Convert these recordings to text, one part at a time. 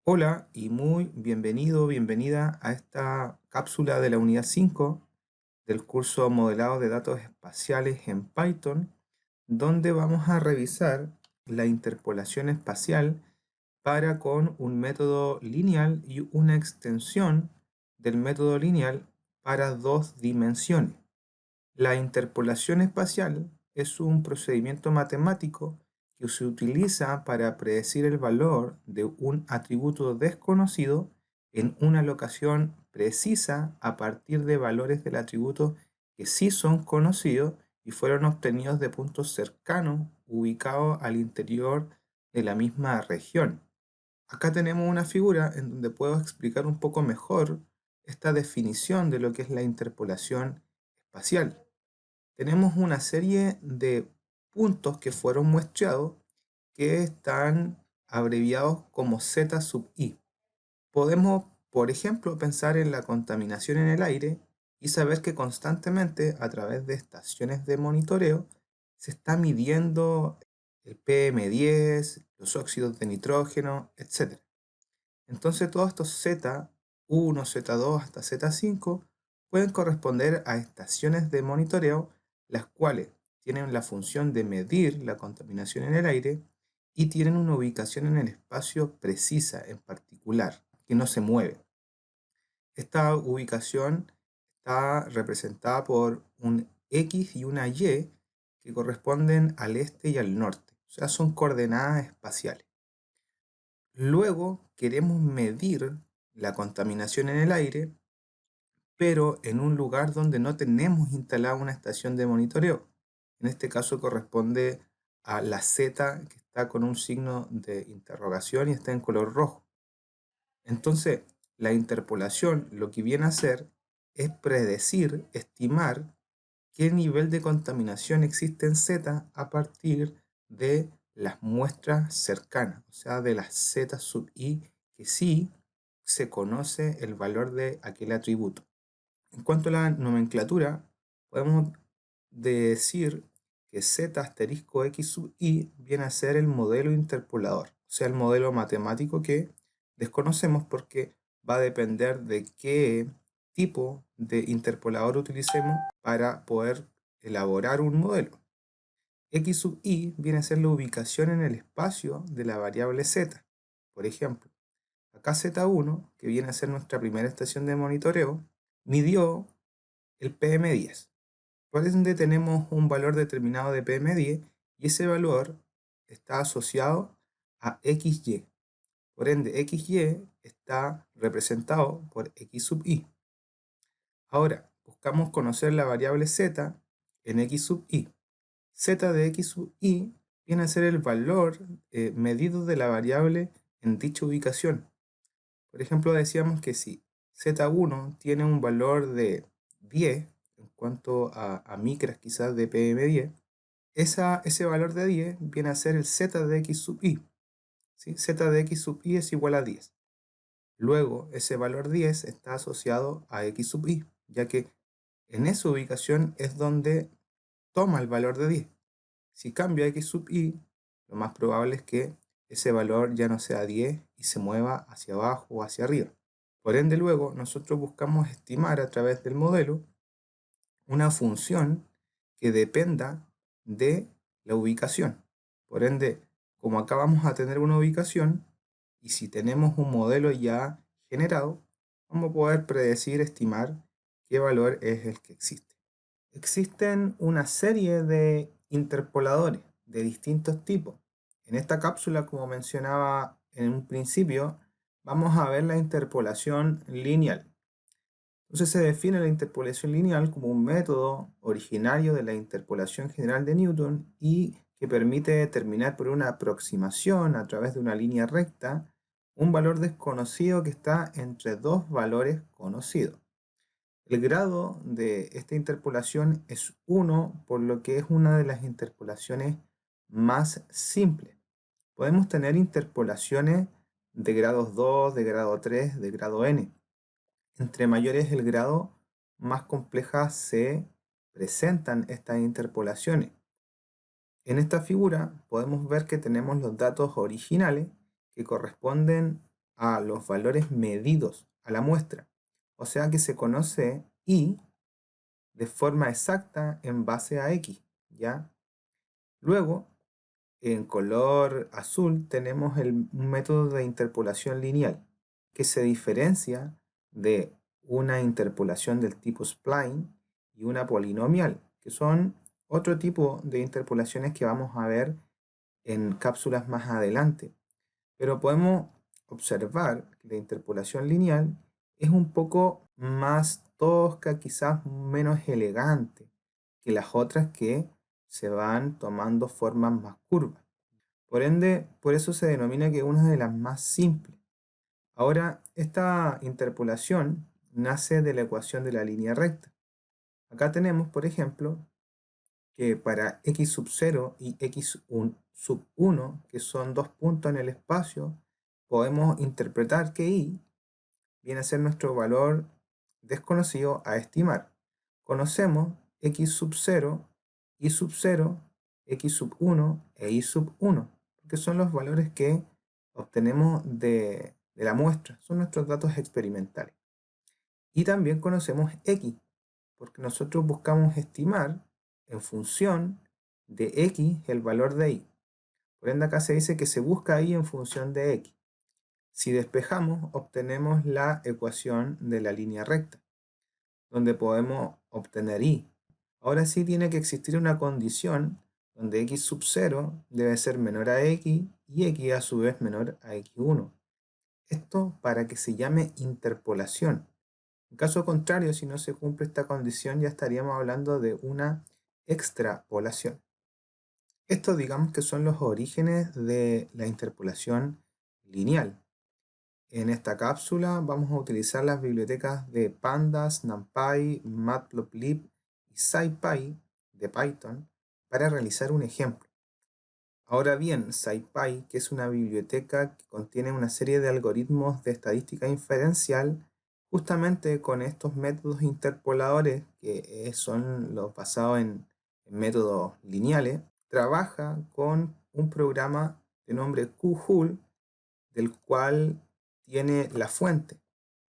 Hola y muy bienvenido, bienvenida a esta cápsula de la unidad 5 del curso Modelado de Datos Espaciales en Python, donde vamos a revisar la interpolación espacial para con un método lineal y una extensión del método lineal para dos dimensiones. La interpolación espacial es un procedimiento matemático que se utiliza para predecir el valor de un atributo desconocido en una locación precisa a partir de valores del atributo que sí son conocidos y fueron obtenidos de puntos cercanos ubicados al interior de la misma región. Acá tenemos una figura en donde puedo explicar un poco mejor esta definición de lo que es la interpolación espacial. Tenemos una serie de puntos que fueron muestreados que están abreviados como Z sub i. Podemos, por ejemplo, pensar en la contaminación en el aire y saber que constantemente a través de estaciones de monitoreo se está midiendo el PM10, los óxidos de nitrógeno, etc. Entonces todos estos Z1, Z2 hasta Z5 pueden corresponder a estaciones de monitoreo, las cuales tienen la función de medir la contaminación en el aire y tienen una ubicación en el espacio precisa, en particular, que no se mueve. Esta ubicación está representada por un X y una Y que corresponden al este y al norte, o sea, son coordenadas espaciales. Luego queremos medir la contaminación en el aire, pero en un lugar donde no tenemos instalada una estación de monitoreo. En este caso corresponde a la Z, que está con un signo de interrogación y está en color rojo. Entonces, la interpolación lo que viene a hacer es predecir, estimar qué nivel de contaminación existe en Z a partir de las muestras cercanas, o sea, de las Z sub i, que sí se conoce el valor de aquel atributo. En cuanto a la nomenclatura, podemos decir que Z asterisco X sub i viene a ser el modelo interpolador, o sea, el modelo matemático que desconocemos porque va a depender de qué tipo de interpolador utilicemos para poder elaborar un modelo. X sub i viene a ser la ubicación en el espacio de la variable z. Por ejemplo, acá Z1, que viene a ser nuestra primera estación de monitoreo, midió el PM10. Por ende tenemos un valor determinado de PM10 y ese valor está asociado a XY. Por ende, XY está representado por X sub i. Ahora, buscamos conocer la variable z en X sub i. Z de X sub i viene a ser el valor medido de la variable en dicha ubicación. Por ejemplo, decíamos que si Z1 tiene un valor de 10, en cuanto a micras quizás de PM10, ese valor de 10 viene a ser el Z de X sub i. ¿Sí? Z de X sub i es igual a 10. Luego, ese valor 10 está asociado a X sub i, ya que en esa ubicación es donde toma el valor de 10. Si cambio a X sub i, lo más probable es que ese valor ya no sea 10 y se mueva hacia abajo o hacia arriba. Por ende, luego nosotros buscamos estimar a través del modelo una función que dependa de la ubicación. Por ende, como acá vamos a tener una ubicación, y si tenemos un modelo ya generado, vamos a poder predecir, estimar qué valor es el que existe. Existen una serie de interpoladores de distintos tipos. En esta cápsula, como mencionaba en un principio, vamos a ver la interpolación lineal. Entonces se define la interpolación lineal como un método originario de la interpolación general de Newton y que permite determinar por una aproximación a través de una línea recta un valor desconocido que está entre dos valores conocidos. El grado de esta interpolación es 1, por lo que es una de las interpolaciones más simples. Podemos tener interpolaciones de grados 2, de grado 3, de grado n. Entre mayor es el grado, más complejas se presentan estas interpolaciones. En esta figura podemos ver que tenemos los datos originales que corresponden a los valores medidos a la muestra. O sea que se conoce y de forma exacta en base a X, ¿ya? Luego, en color azul tenemos un método de interpolación lineal que se diferencia de una interpolación del tipo spline y una polinomial, que son otro tipo de interpolaciones que vamos a ver en cápsulas más adelante. Pero podemos observar que la interpolación lineal es un poco más tosca, quizás menos elegante que las otras que se van tomando formas más curvas. Por ende, por eso se denomina que es una de las más simples. Ahora, esta interpolación nace de la ecuación de la línea recta. Acá tenemos, por ejemplo, que para x sub 0 y x sub 1, que son dos puntos en el espacio, podemos interpretar que y viene a ser nuestro valor desconocido a estimar. Conocemos x sub 0, y sub 0, x sub 1 e y sub 1, que son los valores que obtenemos de la muestra, son nuestros datos experimentales. Y también conocemos x, porque nosotros buscamos estimar en función de x el valor de y. Por ende acá se dice que se busca y en función de x. Si despejamos, obtenemos la ecuación de la línea recta, donde podemos obtener y. Ahora sí tiene que existir una condición donde x sub 0 debe ser menor a x y x a su vez menor a x1. Esto para que se llame interpolación. En caso contrario, si no se cumple esta condición, ya estaríamos hablando de una extrapolación. Estos digamos que son los orígenes de la interpolación lineal. En esta cápsula vamos a utilizar las bibliotecas de Pandas, NumPy, Matplotlib y SciPy de Python para realizar un ejemplo. Ahora bien, SciPy, que es una biblioteca que contiene una serie de algoritmos de estadística inferencial, justamente con estos métodos interpoladores, que son los basados en métodos lineales, trabaja con un programa de nombre QHUL, del cual tiene la fuente.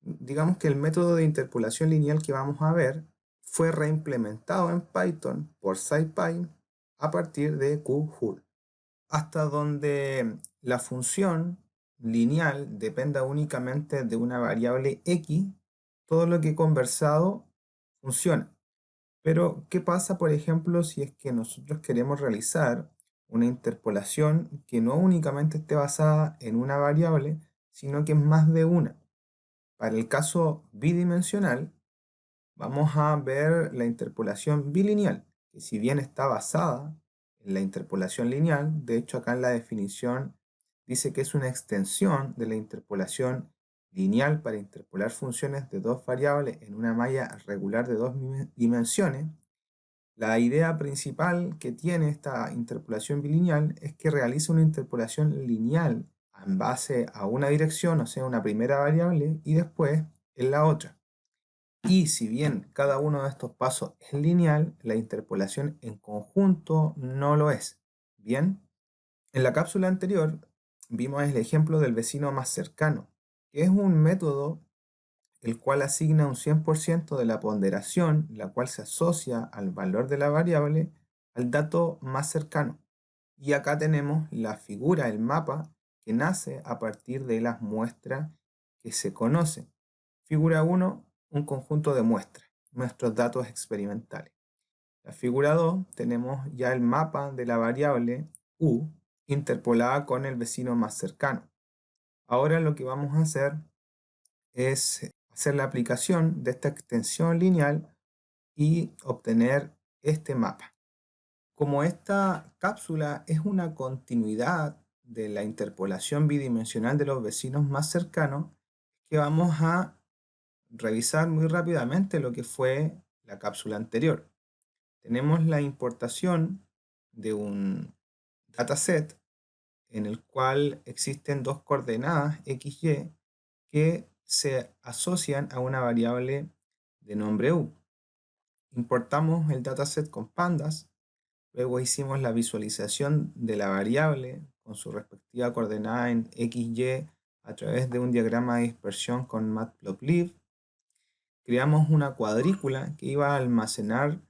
Digamos que el método de interpolación lineal que vamos a ver fue reimplementado en Python por SciPy a partir de QHUL, hasta donde la función lineal dependa únicamente de una variable x, todo lo que he conversado funciona. Pero, ¿qué pasa, por ejemplo, si es que nosotros queremos realizar una interpolación que no únicamente esté basada en una variable, sino que es más de una? Para el caso bidimensional, vamos a ver la interpolación bilineal, que si bien está basada en la interpolación lineal, de hecho acá en la definición dice que es una extensión de la interpolación lineal para interpolar funciones de dos variables en una malla regular de dos dimensiones. La idea principal que tiene esta interpolación bilineal es que realiza una interpolación lineal en base a una dirección, o sea, una primera variable, y después en la otra. Y si bien cada uno de estos pasos es lineal, la interpolación en conjunto no lo es. Bien, en la cápsula anterior vimos el ejemplo del vecino más cercano, que es un método el cual asigna un 100% de la ponderación, la cual se asocia al valor de la variable, al dato más cercano. Y acá tenemos la figura, el mapa, que nace a partir de las muestras que se conocen. Figura 1, un conjunto de muestras, nuestros datos experimentales. La figura 2, tenemos ya el mapa de la variable u interpolada con el vecino más cercano. Ahora lo que vamos a hacer es hacer la aplicación de esta extensión lineal y obtener este mapa. Como esta cápsula es una continuidad de la interpolación bidimensional de los vecinos más cercanos, que vamos a revisar muy rápidamente lo que fue la cápsula anterior. Tenemos la importación de un dataset en el cual existen dos coordenadas x, y que se asocian a una variable de nombre u. Importamos el dataset con pandas, luego hicimos la visualización de la variable con su respectiva coordenada en x, y a través de un diagrama de dispersión con Matplotlib. Creamos una cuadrícula que iba a almacenar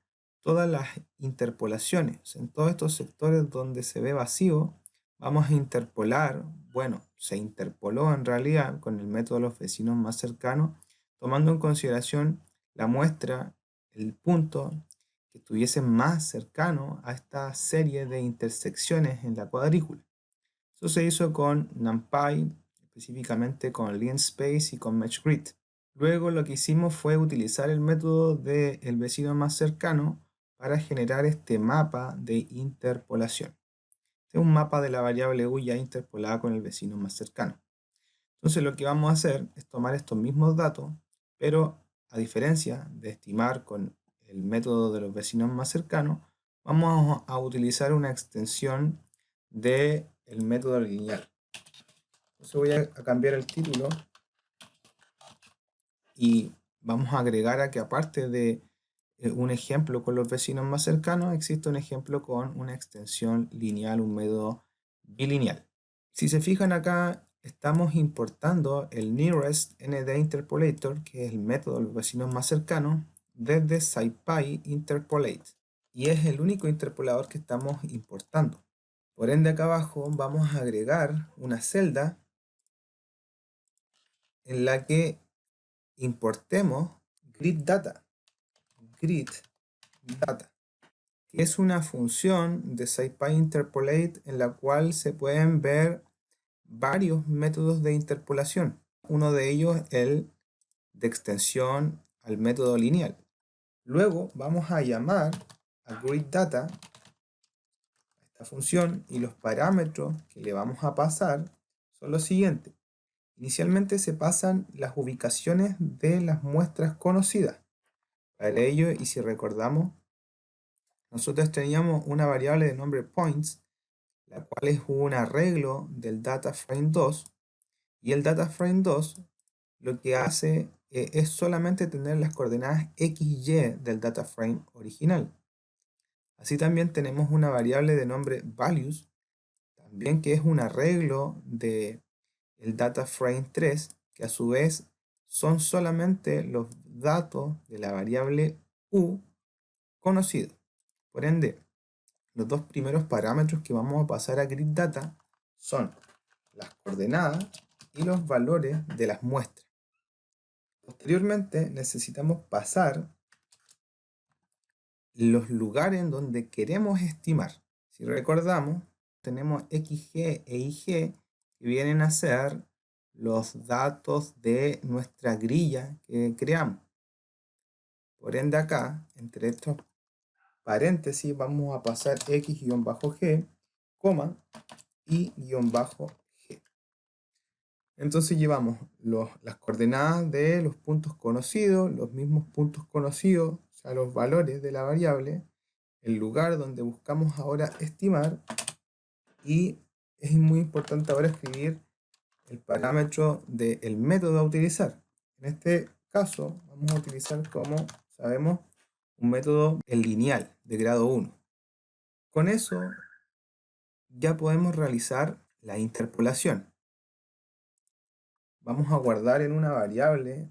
todas las interpolaciones. En todos estos sectores donde se ve vacío, vamos a interpolar, bueno, se interpoló en realidad con el método de los vecinos más cercanos, tomando en consideración la muestra, el punto que estuviese más cercano a esta serie de intersecciones en la cuadrícula. Eso se hizo con NumPy, específicamente con Linspace y con MeshGrid. Luego lo que hicimos fue utilizar el método del vecino más cercano para generar este mapa de interpolación. Este es un mapa de la variable u ya interpolada con el vecino más cercano. Entonces lo que vamos a hacer es tomar estos mismos datos, pero a diferencia de estimar con el método de los vecinos más cercanos, vamos a utilizar una extensión del método lineal. Entonces voy a cambiar el título y vamos a agregar a que aparte de un ejemplo con los vecinos más cercanos, existe un ejemplo con una extensión lineal, un método bilineal. Si se fijan acá, estamos importando el nearest ND interpolator, que es el método de los vecinos más cercanos, desde SciPy interpolate. Y es el único interpolador que estamos importando. Por ende, acá abajo vamos a agregar una celda en la que importemos grid data, que es una función de SciPy interpolate en la cual se pueden ver varios métodos de interpolación. Uno de ellos el de extensión al método lineal. Luego vamos a llamar a gridData, a esta función, y los parámetros que le vamos a pasar son los siguientes. Inicialmente se pasan las ubicaciones de las muestras conocidas. Para ello, y si recordamos, nosotros teníamos una variable de nombre points, la cual es un arreglo del DataFrame2, y el DataFrame2 lo que hace es solamente tener las coordenadas XY del DataFrame original. Así también tenemos una variable de nombre values, también que es un arreglo de el DataFrame3, que a su vez son solamente los datos de la variable U conocido. Por ende, los dos primeros parámetros que vamos a pasar a gridData son las coordenadas y los valores de las muestras. Posteriormente necesitamos pasar los lugares en donde queremos estimar. Si recordamos, tenemos XG e IG que vienen a ser los datos de nuestra grilla que creamos. Por ende acá, entre estos paréntesis, vamos a pasar X-G, coma, Y-G. Entonces llevamos las coordenadas de los puntos conocidos, los mismos puntos conocidos, o sea, los valores de la variable, el lugar donde buscamos ahora estimar, y es muy importante ahora escribir el parámetro del método a utilizar. En este caso vamos a utilizar, como sabemos, un método lineal de grado 1. Con eso ya podemos realizar la interpolación. Vamos a guardar en una variable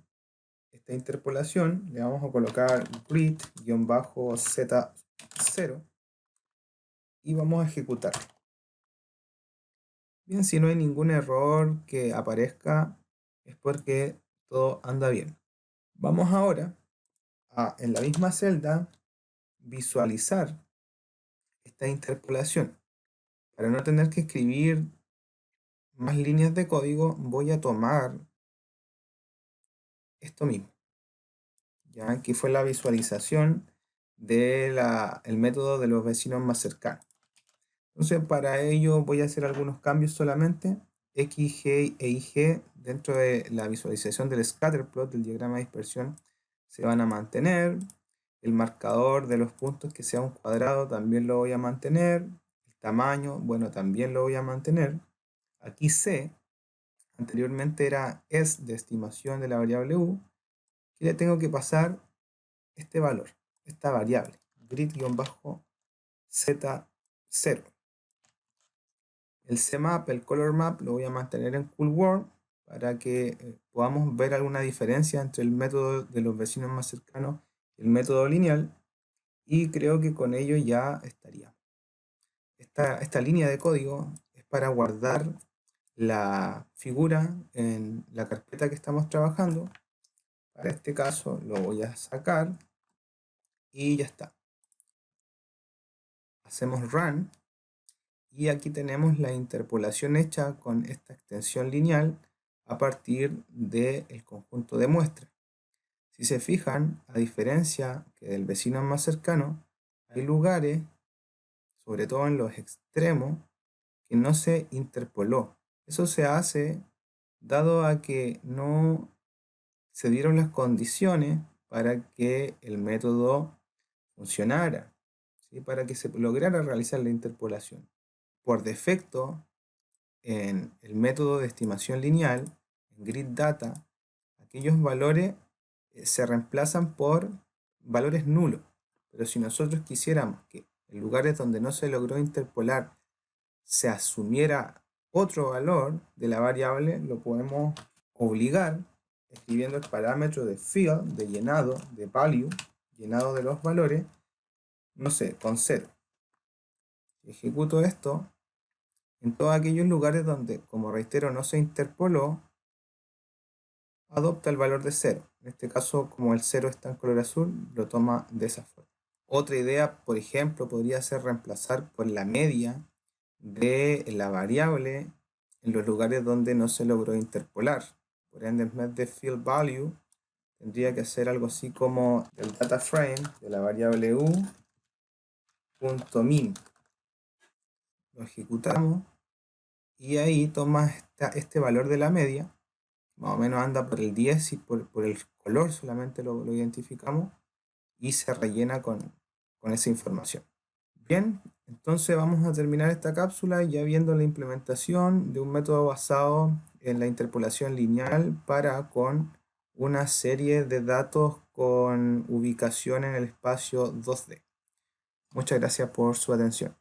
esta interpolación, le vamos a colocar grid-z0 y vamos a ejecutar. Bien, si no hay ningún error que aparezca es porque todo anda bien. Vamos ahora a, en la misma celda, visualizar esta interpolación. Para no tener que escribir más líneas de código, voy a tomar esto mismo. Ya aquí fue la visualización del método de los vecinos más cercanos. Entonces para ello voy a hacer algunos cambios solamente. X, G e IG dentro de la visualización del scatterplot, del diagrama de dispersión, se van a mantener. El marcador de los puntos que sea un cuadrado también lo voy a mantener. El tamaño, bueno, también lo voy a mantener. Aquí C, anteriormente era S de estimación de la variable U, y le tengo que pasar este valor, esta variable, grid-z0. El CMap, el color map, lo voy a mantener en coolWorld, para que podamos ver alguna diferencia entre el método de los vecinos más cercanos y el método lineal, y creo que con ello ya estaría. Esta línea de código es para guardar la figura en la carpeta que estamos trabajando. Para este caso lo voy a sacar y ya está. Hacemos run y aquí tenemos la interpolación hecha con esta extensión lineal a partir del conjunto de muestras. Si se fijan, a diferencia que del vecino más cercano, hay lugares, sobre todo en los extremos, que no se interpoló. Eso se hace dado a que no se dieron las condiciones para que el método funcionara, ¿sí? Para que se lograra realizar la interpolación. Por defecto, en el método de estimación lineal, en grid data, aquellos valores se reemplazan por valores nulos. Pero si nosotros quisiéramos que en lugares donde no se logró interpolar se asumiera otro valor de la variable, lo podemos obligar escribiendo el parámetro de fill, de llenado, de value, llenado de los valores, no sé, con 0. Si ejecuto esto, en todos aquellos lugares donde, como reitero, no se interpoló, adopta el valor de 0. En este caso, como el 0 está en color azul, lo toma de esa forma. Otra idea, por ejemplo, podría ser reemplazar por la media de la variable en los lugares donde no se logró interpolar. Por ende, en vez de fill value, tendría que ser algo así como el data frame de la variable u.min. Lo ejecutamos y ahí toma este valor de la media, más o menos anda por el 10 y por el color solamente lo identificamos, y se rellena con esa información. Bien, entonces vamos a terminar esta cápsula ya viendo la implementación de un método basado en la interpolación lineal para con una serie de datos con ubicación en el espacio 2D. Muchas gracias por su atención.